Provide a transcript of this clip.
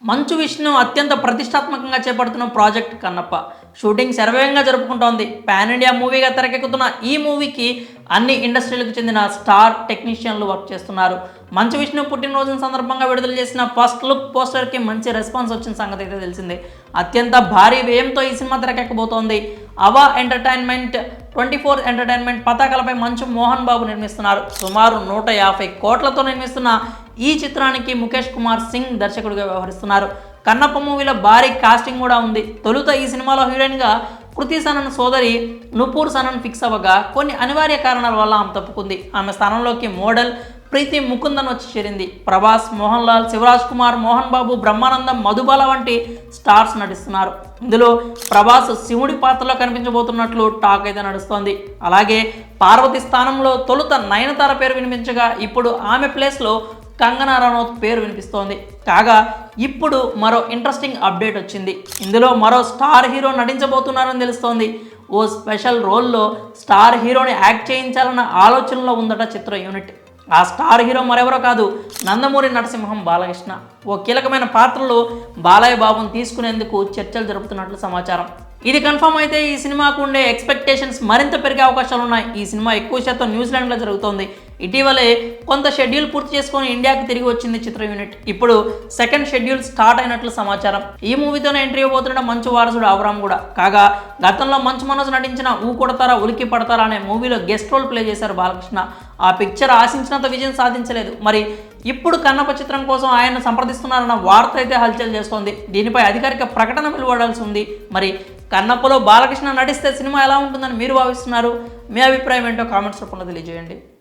మంచు విష్ణు అత్యంత ప్రతిష్టాత్మకంగా చేపడుతున్న ప్రాజెక్ట్ కన్నప్ప షూటింగ్ శరవేగంగా జరుపుకుంటోంది. పాన్ ఇండియా మూవీగా తెరకెక్కుతున్న ఈ మూవీకి అన్ని ఇండస్ట్రీలకు చెందిన స్టార్ టెక్నీషియన్లు వర్క్ చేస్తున్నారు. మంచు విష్ణు పుట్టినరోజు సందర్భంగా విడుదల చేసిన ఫస్ట్ లుక్ పోస్టర్కి మంచి రెస్పాన్స్ వచ్చిన సంగతి అయితే తెలిసిందే. అత్యంత భారీ వ్యయంతో ఈ సినిమా తెరకెక్కబోతోంది. అవా ఎంటర్టైన్మెంట్ 24 ఎంటర్టైన్మెంట్ పతాకాలపై మంచు మోహన్ బాబు నిర్మిస్తున్నారు. సుమారు 150 కోట్లతో నిర్మిస్తున్న ఈ చిత్రానికి ముఖేష్ కుమార్ సింగ్ దర్శకుడిగా వ్యవహరిస్తున్నారు. కన్నప్ప మూవీలో భారీ కాస్టింగ్ కూడా ఉంది. తొలుత ఈ సినిమాలో హీరోయిన్గా కృతి సనన్ సోదరి నుపూర్ సనన్ ఫిక్స్ అవ్వగా కొన్ని అనివార్య కారణాల వల్ల ఆమె తప్పుకుంది. ఆమె స్థానంలోకి మోడల్ ప్రీతి ముకుందన్ వచ్చి చేరింది. ప్రభాస్, మోహన్ లాల్, శివరాజ్ కుమార్, మోహన్ బాబు, బ్రహ్మానందం, మధుబాల వంటి స్టార్స్ నటిస్తున్నారు. ఇందులో ప్రభాస్ శివుడి పాత్రలో కనిపించబోతున్నట్లు టాక్ అయితే నడుస్తోంది. అలాగే పార్వతి స్థానంలో తొలుత నయనతార పేరు వినిపించగా ఇప్పుడు ఆమె ప్లేస్లో కంగనా రనౌత్ పేరు వినిపిస్తోంది. కాగా ఇప్పుడు మరో ఇంట్రెస్టింగ్ అప్డేట్ వచ్చింది. ఇందులో మరో స్టార్ హీరో నటించబోతున్నారని తెలుస్తోంది. ఓ స్పెషల్ రోల్లో స్టార్ హీరోని యాక్ట్ చేయించాలన్న ఆలోచనలో ఉందట చిత్ర యూనిట్. ఆ స్టార్ హీరో మరెవరో కాదు, నందమూరి నరసింహం బాలకృష్ణ. ఓ కీలకమైన పాత్రలో బాలయ్య బాబును తీసుకునేందుకు చర్చలు జరుపుతున్నట్లు సమాచారం. ఇది కన్ఫర్మ్ అయితే ఈ సినిమాకు ఉండే ఎక్స్పెక్టేషన్స్ మరింత పెరిగే అవకాశాలు ఉన్నాయి. ఈ సినిమా ఎక్కువ శాతం న్యూజిలాండ్లో జరుగుతోంది. ఇటీవలే కొంత షెడ్యూల్ పూర్తి చేసుకొని ఇండియాకి తిరిగి వచ్చింది చిత్ర యూనిట్. ఇప్పుడు సెకండ్ షెడ్యూల్ స్టార్ట్ అయినట్లు సమాచారం. ఈ మూవీతోనే ఎంట్రీ ఇవ్వబోతున్న మంచు వారసుడు అవరామ్ కూడా. కాగా గతంలో మంచు మనోజ్ నటించిన ఊ కొడతారా ఉలికి పడతారా అనే మూవీలో గెస్ట్ రోల్ ప్లే చేశారు బాలకృష్ణ. ఆ పిక్చర్ ఆశించినంత విజయం సాధించలేదు. మరి ఇప్పుడు కన్నప్ప చిత్రం కోసం ఆయన సంప్రదిస్తున్నారన్న వార్త అయితే హల్చల్ చేస్తోంది. దీనిపై అధికారిక ప్రకటన వెలువడాల్సి ఉంది. మరి కన్నప్పలో బాలకృష్ణ నటిస్తే సినిమా ఎలా ఉంటుందని మీరు భావిస్తున్నారు? మీ అభిప్రాయం ఏంటో కామెంట్స్ రూపంలో తెలియజేయండి.